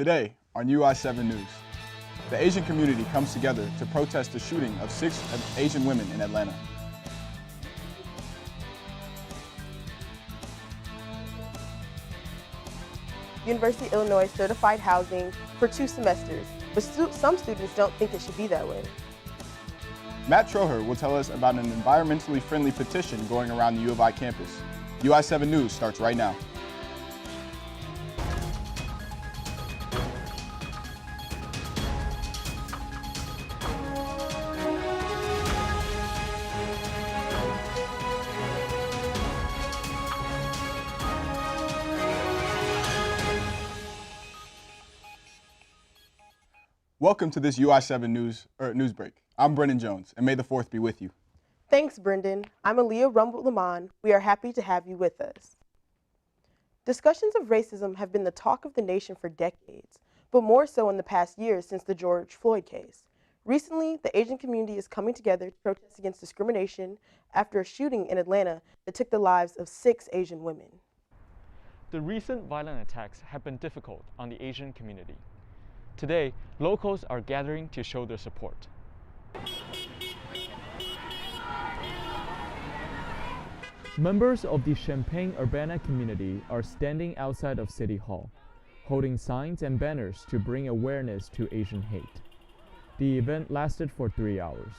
Today on UI7 News, the Asian community comes together to protest the shooting of 6 Asian women in Atlanta. University of Illinois certified housing for 2 semesters, but some students don't think it should be that way. Matt Troher will tell us about an environmentally friendly petition going around the U of I campus. UI7 News starts right now. Welcome to this UI7 news break. I'm Brendyn Jones, and may the 4th be with you. Thanks, Brendyn. I'm Alliyah Rumboldt-Lemond. We are happy to have you with us. Discussions of racism have been the talk of the nation for decades, but more so in the past years since the George Floyd case. Recently, the Asian community is coming together to protest against discrimination after a shooting in Atlanta that took the lives of 6 Asian women. The recent violent attacks have been difficult on the Asian community. Today, locals are gathering to show their support. Members of the Champaign-Urbana community are standing outside of City Hall, holding signs and banners to bring awareness to Asian hate. The event lasted for 3 hours.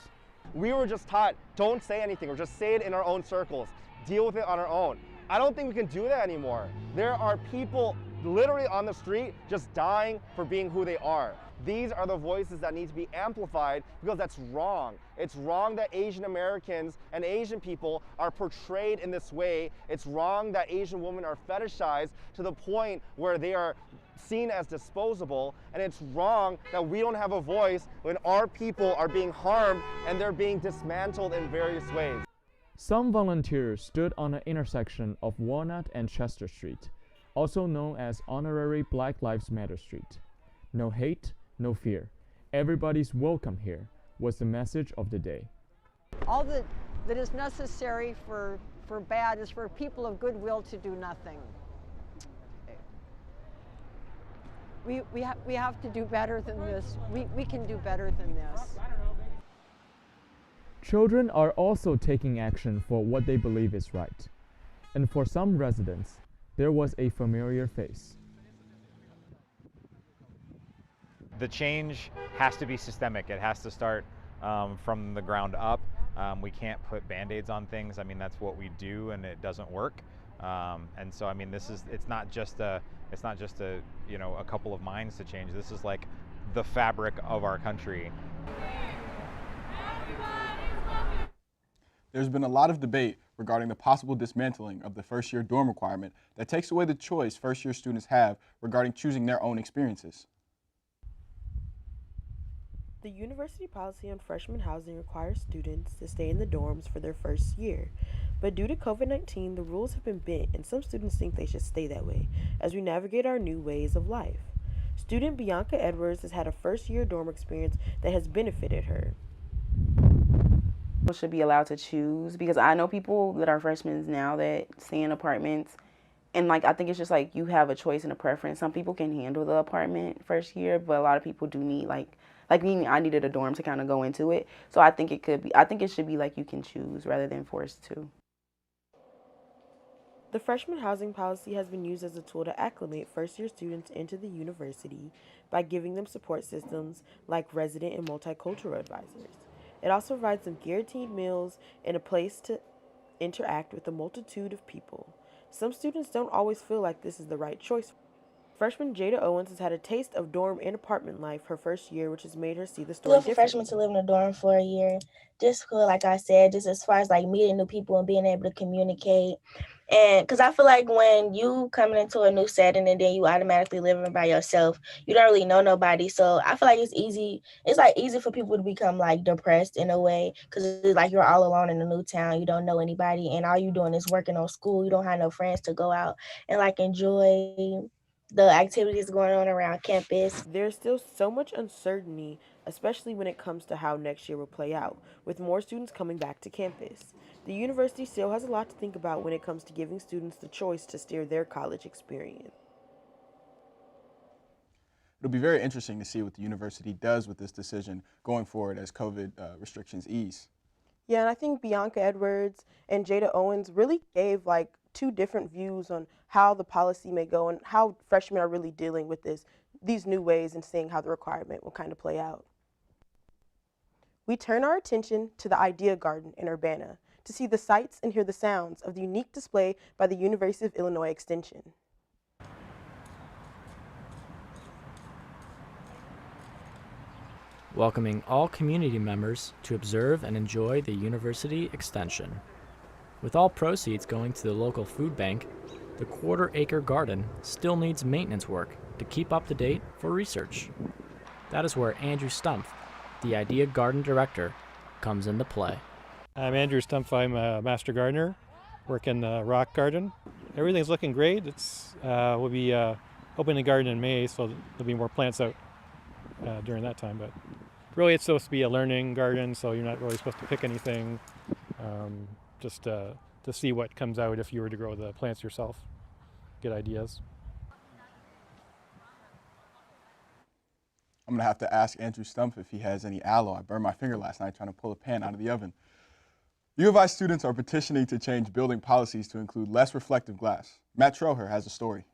We were just taught, don't say anything, or just say it in our own circles. Deal with it on our own. I don't think we can do that anymore. There are people literally on the street just dying for being who they are. These are the voices that need to be amplified because that's wrong. It's wrong that Asian Americans and Asian people are portrayed in this way. It's wrong that Asian women are fetishized to the point where they are seen as disposable. And it's wrong that we don't have a voice when our people are being harmed and they're being dismantled in various ways. Some volunteers stood on an intersection of Walnut and Chester Street, also known as Honorary Black Lives Matter Street. No hate, no fear. Everybody's welcome here was the message of the day. All that is necessary for bad is for people of goodwill to do nothing. We have to do better than this. We can do better than this. Children are also taking action for what they believe is right. And for some residents, there was a familiar face. The change has to be systemic. It has to start from the ground up. We can't put band-aids on things. I mean, that's what we do, and it doesn't work. And so, I mean, it's not just a a couple of minds to change. This is like the fabric of our country. There's been a lot of debate regarding the possible dismantling of the first-year dorm requirement that takes away the choice first-year students have regarding choosing their own experiences. The university policy on freshman housing requires students to stay in the dorms for their first year. But due to COVID-19, the rules have been bent, and some students think they should stay that way as we navigate our new ways of life. Student Bianca Edwards has had a first-year dorm experience that has benefited her. People should be allowed to choose, because I know people that are freshmen now that stay in apartments, and I think it's just you have a choice and a preference. Some people can handle the apartment first year, but a lot of people do need like me, I needed a dorm to kind of go into it. So I think it should be you can choose rather than forced to. The freshman housing policy has been used as a tool to acclimate first-year students into the university by giving them support systems like resident and multicultural advisors. It also provides them guaranteed meals and a place to interact with a multitude of people. Some students don't always feel like this is the right choice. Freshman Jada Owens has had a taste of dorm and apartment life her first year, which has made her see the story differently. For freshmen to live in a dorm for a year, just cool, like I said, just as far as meeting new people and being able to communicate. And because I feel like when you coming into a new setting and then you automatically living by yourself, you don't really know nobody. So I feel like it's easy. It's easy for people to become depressed in a way, because it's you're all alone in a new town. You don't know anybody, and all you doing is working on school. You don't have no friends to go out and enjoy the activities going on around campus. There's still so much uncertainty, especially when it comes to how next year will play out, with more students coming back to campus. The university still has a lot to think about when it comes to giving students the choice to steer their college experience. It'll be very interesting to see what the university does with this decision going forward as COVID restrictions ease. Yeah, and I think Bianca Edwards and Jada Owens really gave like two different views on how the policy may go and how freshmen are really dealing with these new ways and seeing how the requirement will kind of play out. We turn our attention to the Idea Garden in Urbana to see the sights and hear the sounds of the unique display by the University of Illinois Extension. Welcoming all community members to observe and enjoy the University Extension. With all proceeds going to the local food bank, the quarter-acre garden still needs maintenance work to keep up to date for research. That is where Andrew Stumpf, the Idea Garden Director, comes into play. I'm Andrew Stumpf. I'm a master gardener, work in the rock garden. Everything's looking great. We'll be opening the garden in May, so there'll be more plants out during that time. But really, it's supposed to be a learning garden, so you're not really supposed to pick anything, just to see what comes out if you were to grow the plants yourself, get ideas. I'm gonna have to ask Andrew Stumpf if he has any aloe. I burned my finger last night trying to pull a pan out of the oven. U of I students are petitioning to change building policies to include less reflective glass. Matt Troher has a story.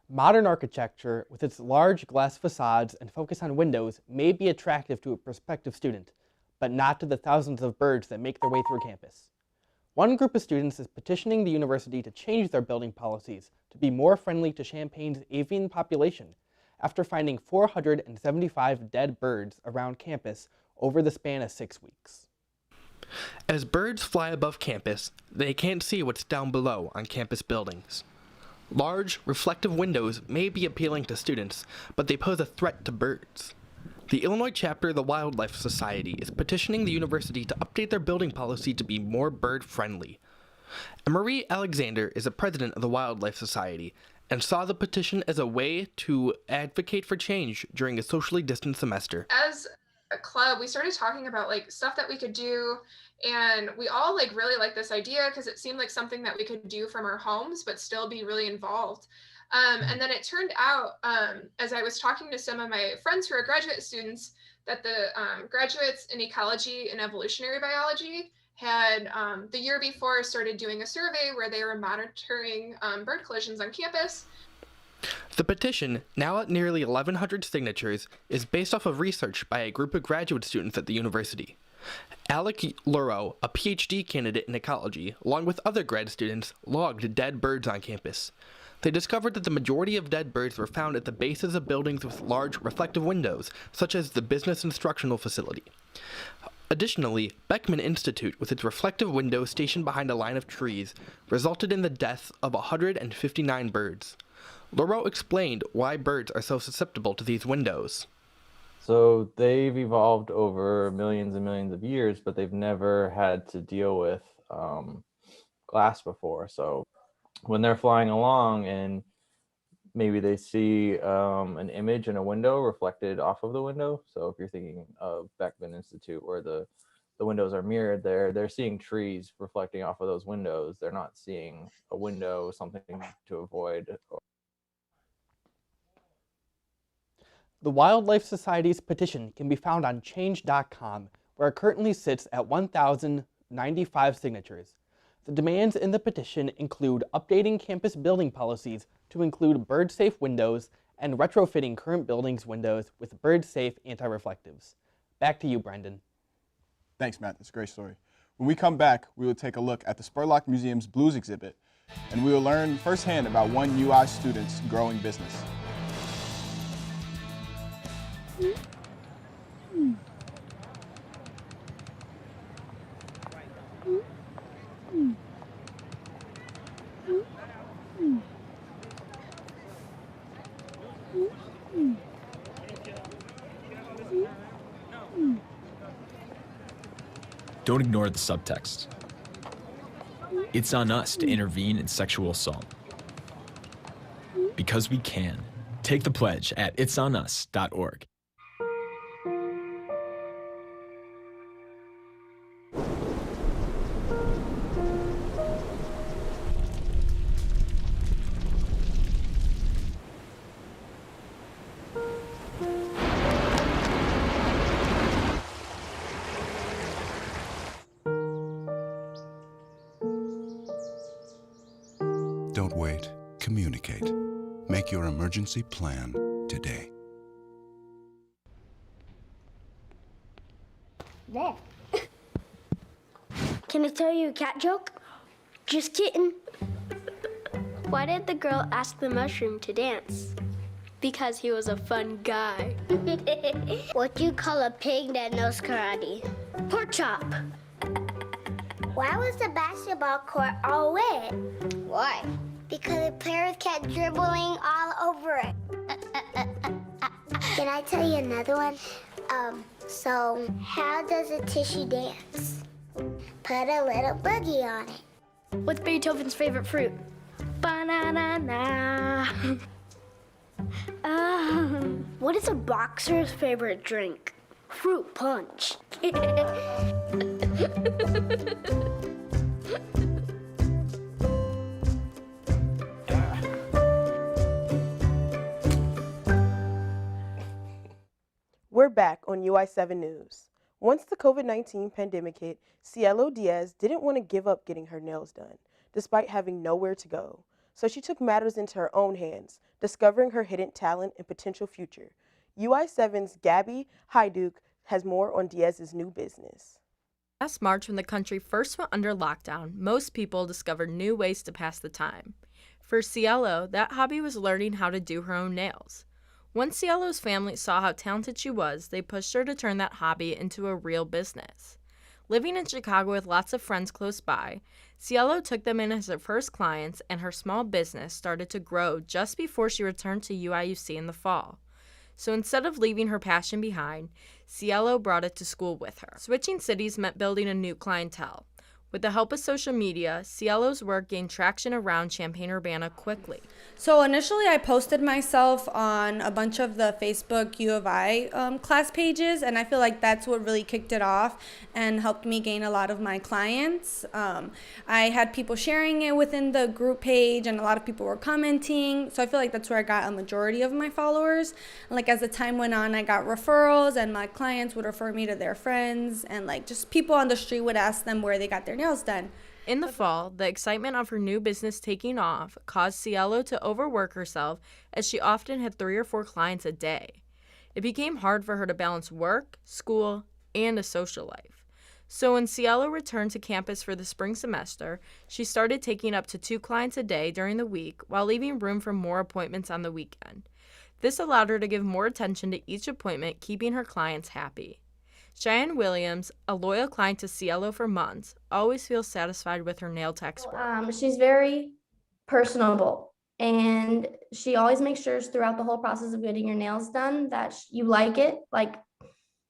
Modern architecture, with its large glass facades and focus on windows, may be attractive to a prospective student, but not to the thousands of birds that make their way through campus. One group of students is petitioning the university to change their building policies to be more friendly to Champaign's avian population, after finding 475 dead birds around campus over the span of 6 weeks. As birds fly above campus, they can't see what's down below on campus buildings. Large, reflective windows may be appealing to students, but they pose a threat to birds. The Illinois chapter of the Wildlife Society is petitioning the university to update their building policy to be more bird-friendly. Marie Alexander is the president of the Wildlife Society and saw the petition as a way to advocate for change during a socially distanced semester. As a club, we started talking about like stuff that we could do, and we all like really liked this idea because it seemed like something that we could do from our homes but still be really involved. And then it turned out, as I was talking to some of my friends who are graduate students, that the graduates in ecology and evolutionary biology had the year before started doing a survey where they were monitoring bird collisions on campus. The petition, now at nearly 1,100 signatures, is based off of research by a group of graduate students at the university. Alec Luro, a PhD candidate in ecology, along with other grad students, logged dead birds on campus. They discovered that the majority of dead birds were found at the bases of buildings with large reflective windows, such as the Business Instructional Facility. Additionally, Beckman Institute, with its reflective windows stationed behind a line of trees, resulted in the deaths of 159 birds. Luro explained why birds are so susceptible to these windows. So they've evolved over millions and millions of years, but they've never had to deal with glass before. So when they're flying along and maybe they see an image in a window reflected off of the window. So if you're thinking of Beckman Institute where the windows are mirrored, they're seeing trees reflecting off of those windows. They're not seeing a window, something to avoid. The Wildlife Society's petition can be found on change.com, where it currently sits at 1,095 signatures. The demands in the petition include updating campus building policies to include bird-safe windows and retrofitting current buildings' windows with bird-safe anti-reflectives. Back to you, Brendyn. Thanks, Matt. That's a great story. When we come back, we will take a look at the Spurlock Museum's Blues exhibit, and we will learn firsthand about one UI student's growing business. Don't ignore the subtext. It's on us to intervene in sexual assault. Because we can. Take the pledge at itsonus.org. Don't wait. Communicate. Make your emergency plan today. There. Can I tell you a cat joke? Just kidding. Why did the girl ask the mushroom to dance? Because he was a fun guy. What do you call a pig that knows karate? Pork chop. Why was the basketball court all wet? Why? Because the players kept dribbling all over it. Can I tell you another one? So how does a tissue dance? Put a little boogie on it. What's Beethoven's favorite fruit? Banana. What is a boxer's favorite drink? Fruit punch. We're back on UI7 News. Once the COVID-19 pandemic hit, Cielo Diaz didn't want to give up getting her nails done, despite having nowhere to go. So she took matters into her own hands, discovering her hidden talent and potential future. UI7's Gabby Hajduk has more on Diaz's new business. Last March, when the country first went under lockdown, most people discovered new ways to pass the time. For Cielo, that hobby was learning how to do her own nails. Once Cielo's family saw how talented she was, they pushed her to turn that hobby into a real business. Living in Chicago with lots of friends close by, Cielo took them in as her first clients, and her small business started to grow just before she returned to UIUC in the fall. So instead of leaving her passion behind, Cielo brought it to school with her. Switching cities meant building a new clientele. With the help of social media, Cielo's work gained traction around Champaign-Urbana quickly. So initially I posted myself on a bunch of the Facebook U of I class pages, and I feel like that's what really kicked it off and helped me gain a lot of my clients. I had people sharing it within the group page, and a lot of people were commenting, so I feel like that's where I got a majority of my followers. And like as the time went on, I got referrals, and my clients would refer me to their friends, and like just people on the street would ask them where they got their nails done. In the fall, the excitement of her new business taking off caused Cielo to overwork herself, as she often had 3 or 4 clients a day. It became hard for her to balance work, school, and a social life. So when Cielo returned to campus for the spring semester, she started taking up to 2 clients a day during the week while leaving room for more appointments on the weekend. This allowed her to give more attention to each appointment, keeping her clients happy. Cheyenne Williams, a loyal client to Cielo for months, always feels satisfied with her nail tech's work. She's very personable, and she always makes sure throughout the whole process of getting your nails done that you like it, like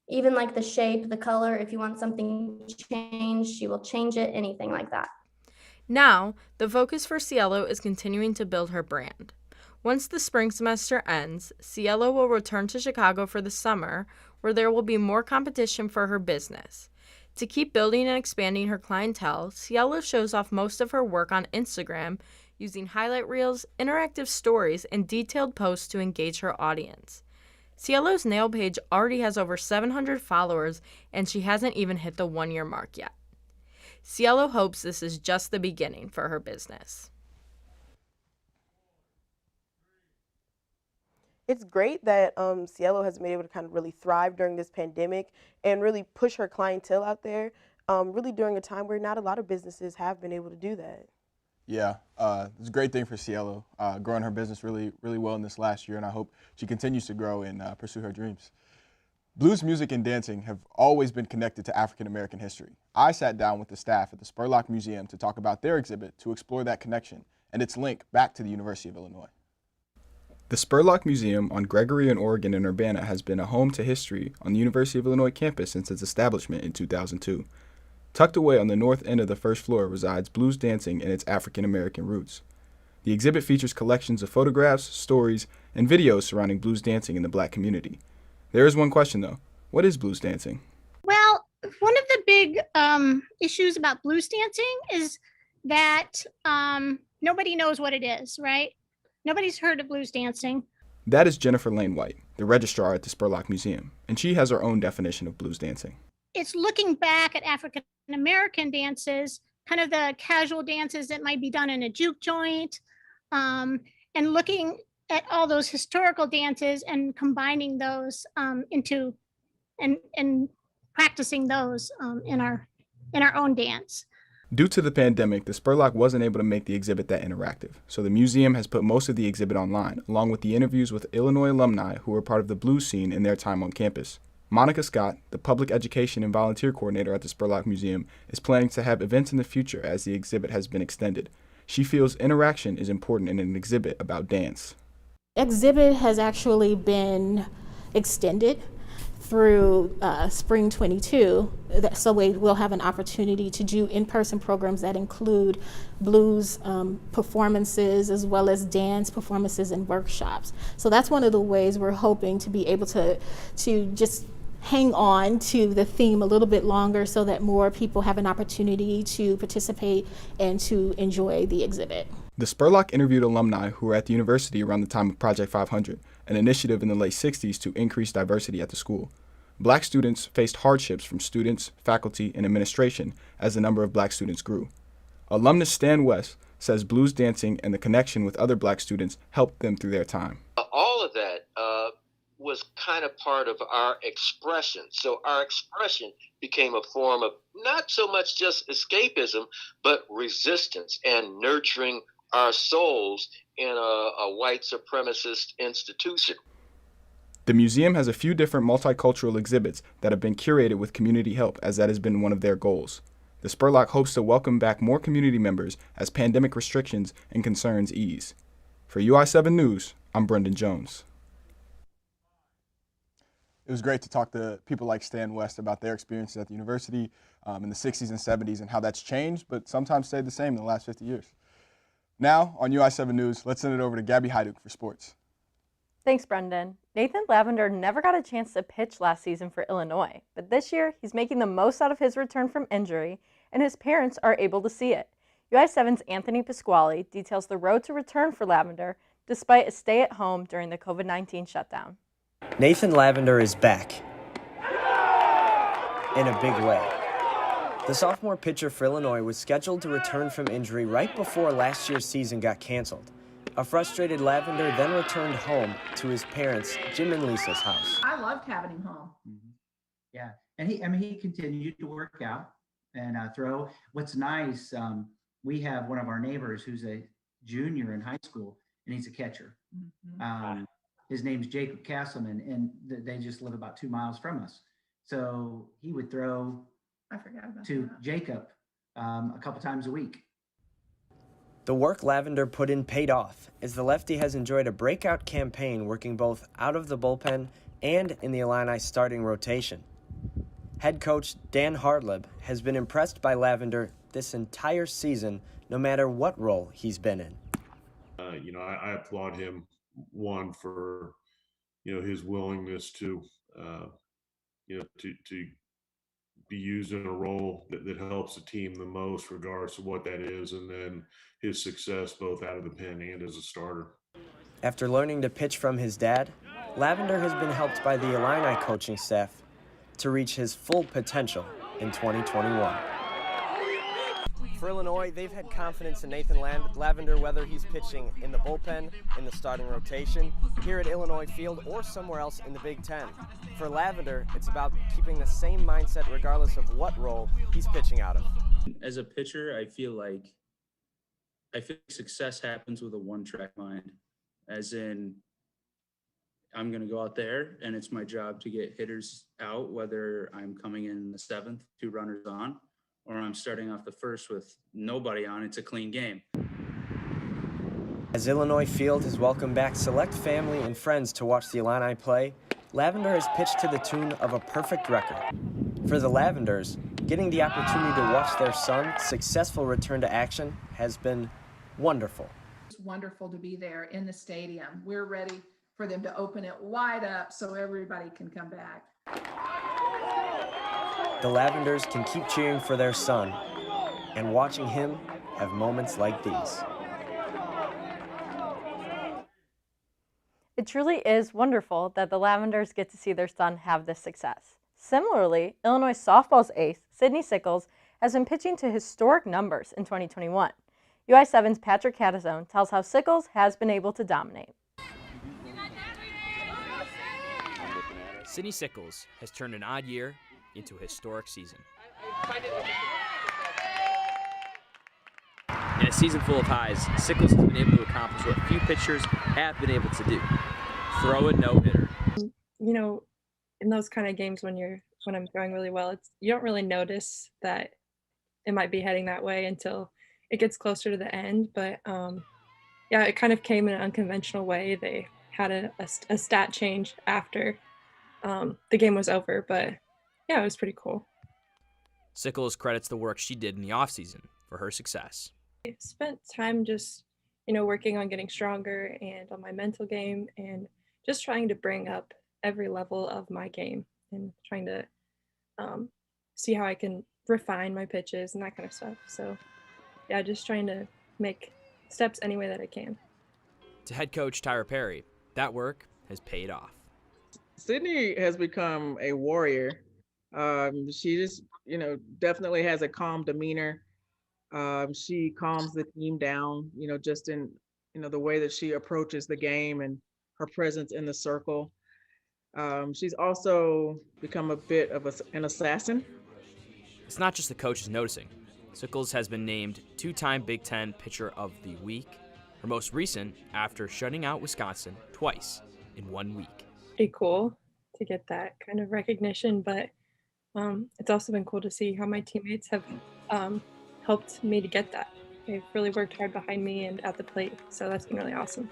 even like the shape, the color. If you want something changed, she will change it, anything like that. Now, the focus for Cielo is continuing to build her brand. Once the spring semester ends, Cielo will return to Chicago for the summer, where there will be more competition for her business. To keep building and expanding her clientele, Cielo shows off most of her work on Instagram, using highlight reels, interactive stories, and detailed posts to engage her audience. Cielo's nail page already has over 700 followers, and she hasn't even hit the 1-year mark yet. Cielo hopes this is just the beginning for her business. It's great that Cielo has been able to kind of really thrive during this pandemic and really push her clientele out there, really during a time where not a lot of businesses have been able to do that. Yeah, it's a great thing for Cielo, growing her business really well in this last year, and I hope she continues to grow and pursue her dreams. Blues music and dancing have always been connected to African American history. I sat down with the staff at the Spurlock Museum to talk about their exhibit to explore that connection and its link back to the University of Illinois. The Spurlock Museum on Gregory and Oregon in Urbana has been a home to history on the University of Illinois campus since its establishment in 2002. Tucked away on the north end of the first floor resides blues dancing and its African American roots. The exhibit features collections of photographs, stories, and videos surrounding blues dancing in the Black community. There is one question though: what is blues dancing? Well, one of the big issues about blues dancing is that nobody knows what it is, right? Nobody's heard of blues dancing. That is Jennifer Lane White, the registrar at the Spurlock Museum, and she has her own definition of blues dancing. It's looking back at African American dances, kind of the casual dances that might be done in a juke joint and looking at all those historical dances and combining those into and practicing those in our own dance. Due to the pandemic, the Spurlock wasn't able to make the exhibit that interactive, so the museum has put most of the exhibit online, along with the interviews with Illinois alumni who were part of the blues scene in their time on campus. Monica Scott, the public education and volunteer coordinator at the Spurlock Museum, is planning to have events in the future as the exhibit has been extended. She feels interaction is important in an exhibit about dance. Exhibit has actually been extended through spring 22, so we'll have an opportunity to do in-person programs that include blues performances as well as dance performances and workshops. So that's one of the ways we're hoping to be able to just hang on to the theme a little bit longer so that more people have an opportunity to participate and to enjoy the exhibit. The Spurlock interviewed alumni who were at the university around the time of Project 500, an initiative in the late 60s to increase diversity at the school. Black students faced hardships from students, faculty, and administration as the number of black students grew. Alumnus Stan West says blues dancing and the connection with other black students helped them through their time. All of that was kind of part of our expression. So our expression became a form of not so much just escapism, but resistance and nurturing our souls in a white supremacist institution. The museum has a few different multicultural exhibits that have been curated with community help, as that has been one of their goals. The Spurlock hopes to welcome back more community members as pandemic restrictions and concerns ease. For UI7 News, I'm Brendyn Jones. It was great to talk to people like Stan West about their experiences at the university in the 60s and 70s and how that's changed, but sometimes stayed the same in the last 50 years. Now, on UI7 News, let's send it over to Gabby Hajduk for sports. Thanks, Brendyn. Nathan Lavender never got a chance to pitch last season for Illinois, but this year he's making the most out of his return from injury, and his parents are able to see it. UI7's Anthony Pasquale details the road to return for Lavender despite a stay-at-home during the COVID-19 shutdown. Nathan Lavender is back in a big way. The sophomore pitcher for Illinois was scheduled to return from injury right before last year's season got canceled. A frustrated Lavender then returned home to his parents, Jim and Lisa's house. I loved having him home. Yeah, and he continued to work out and throw. What's nice, we have one of our neighbors who's a junior in high school, and he's a catcher. His name's Jacob Castleman, and they just live about 2 miles from us. So he would throw to Jacob a couple times a week. The work Lavender put in paid off, as the lefty has enjoyed a breakout campaign working both out of the bullpen and in the Illini starting rotation. Head coach Dan Hartleb has been impressed by Lavender this entire season, no matter what role he's been in. I applaud him, one, for, his willingness to be used in a role that helps the team the most, regardless of what that is, and then his success both out of the pen and as a starter. After learning to pitch from his dad, Lavender has been helped by the Illini coaching staff to reach his full potential in 2021. For Illinois, they've had confidence in Nathan Lavender, whether he's pitching in the bullpen, in the starting rotation, here at Illinois Field, or somewhere else in the Big Ten. For Lavender, it's about keeping the same mindset regardless of what role he's pitching out of. As a pitcher, I feel like success happens with a one-track mind, as in I'm going to go out there and it's my job to get hitters out, whether I'm coming in the 7th, 2 runners on, or I'm starting off the first with nobody on. It's a clean game. As Illinois Field has welcomed back select family and friends to watch the Illini play, Lavender has pitched to the tune of a perfect record. For the Lavenders, getting the opportunity to watch their son's successful return to action has been wonderful. It's wonderful to be there in the stadium. We're ready for them to open it wide up so everybody can come back. The Lavenders can keep cheering for their son and watching him have moments like these. It truly is wonderful that the Lavenders get to see their son have this success. Similarly, Illinois softball's ace, Sydney Sickles, has been pitching to historic numbers in 2021. UI7's Patrick Catezone tells how Sickles has been able to dominate. Sydney Sickles has turned an odd year into a historic season. In a season full of highs, Sickles has been able to accomplish what few pitchers have been able to do: throw a no-hitter. You know, in those kind of games when I'm throwing really well, you don't really notice that it might be heading that way until it gets closer to the end. But yeah, it kind of came in an unconventional way. They had a stat change after the game was over, but yeah, it was pretty cool. Sickles credits the work she did in the offseason for her success. I spent time just, working on getting stronger and on my mental game and just trying to bring up every level of my game and trying to see how I can refine my pitches and that kind of stuff. So yeah, just trying to make steps any way that I can. To head coach Tyra Perry, that work has paid off. Sydney has become a warrior. She just, definitely has a calm demeanor. She calms the team down, just in, the way that she approaches the game and her presence in the circle. She's also become a bit of an assassin. It's not just the coaches noticing. Sickles has been named two-time Big Ten Pitcher of the Week, her most recent after shutting out Wisconsin twice in 1 week. Pretty cool to get that kind of recognition, but it's also been cool to see how my teammates have helped me to get that. They've really worked hard behind me and at the plate, so that's been really awesome.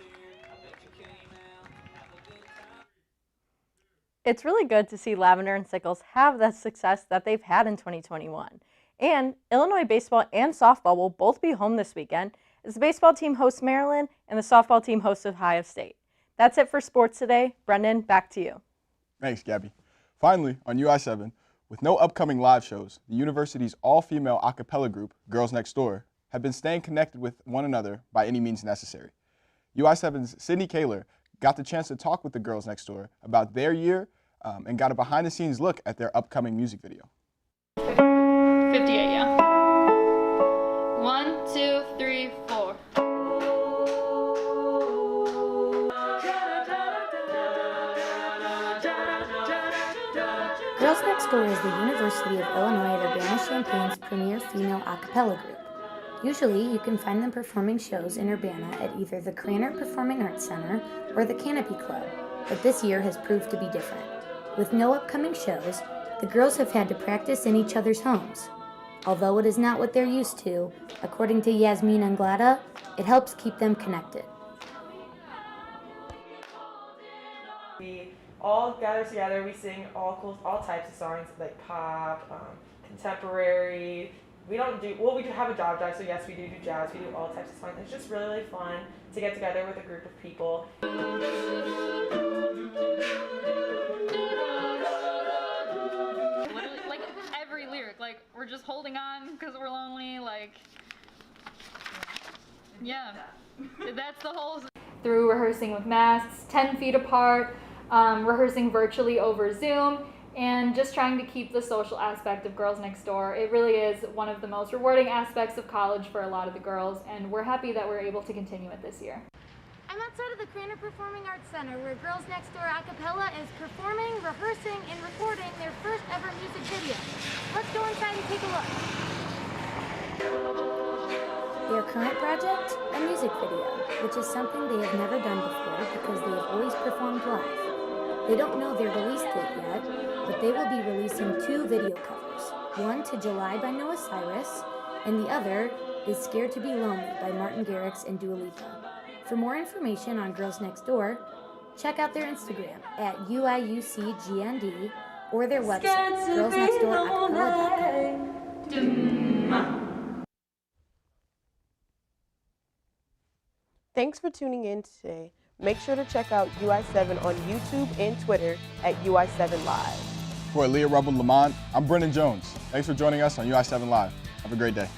It's really good to see Lavender and Sickles have the success that they've had in 2021. And Illinois baseball and softball will both be home this weekend as the baseball team hosts Maryland and the softball team hosts Ohio State. That's it for sports today. Brendyn, back to you. Thanks, Gabby. Finally, on UI7, with no upcoming live shows, the university's all-female a cappella group, Girls Next Door, have been staying connected with one another by any means necessary. UI7's Sydney Kaler got the chance to talk with the Girls Next Door about their year and got a behind-the-scenes look at their upcoming music video. 58, yeah. 1, 2, 3, 4. Girls Next Door is the University of Illinois at Urbana-Champaign's premier female a cappella group. Usually, you can find them performing shows in Urbana at either the Cranert Performing Arts Center or the Canopy Club, but this year has proved to be different. With no upcoming shows, the girls have had to practice in each other's homes. Although it is not what they're used to, according to Yasmin Anglada, it helps keep them connected. We all gather together, we sing all types of songs, like pop, contemporary. We do have a job drive, so yes, we do jazz, we do all types of songs. It's just really, really fun to get together with a group of people. Like every lyric, like we're just holding on because we're lonely, like, yeah, that's the whole. Through rehearsing with masks, 10 feet apart, rehearsing virtually over Zoom, and just trying to keep the social aspect of Girls Next Door. It really is one of the most rewarding aspects of college for a lot of the girls, and we're happy that we're able to continue it this year. I'm outside of the Cranert Performing Arts Center where Girls Next Door a cappella is performing, rehearsing, and recording their first ever music video. Let's go inside and take a look. Their current project, a music video, which is something they have never done before because they have always performed live. They don't know their release date yet, but they will be releasing 2 video covers, one to July by Noah Cyrus, and the other is Scared to Be Lonely by Martin Garrix and Dua Lipa. For more information on Girls Next Door, check out their Instagram at UIUCGND or their website, girlsnextdooracapella.com. Thanks for tuning in today. Make sure to check out UI7 on YouTube and Twitter at UI7 Live. For Alliyah, Rumboldt-Lemond, I'm Brendyn Jones. Thanks for joining us on UI7 Live. Have a great day.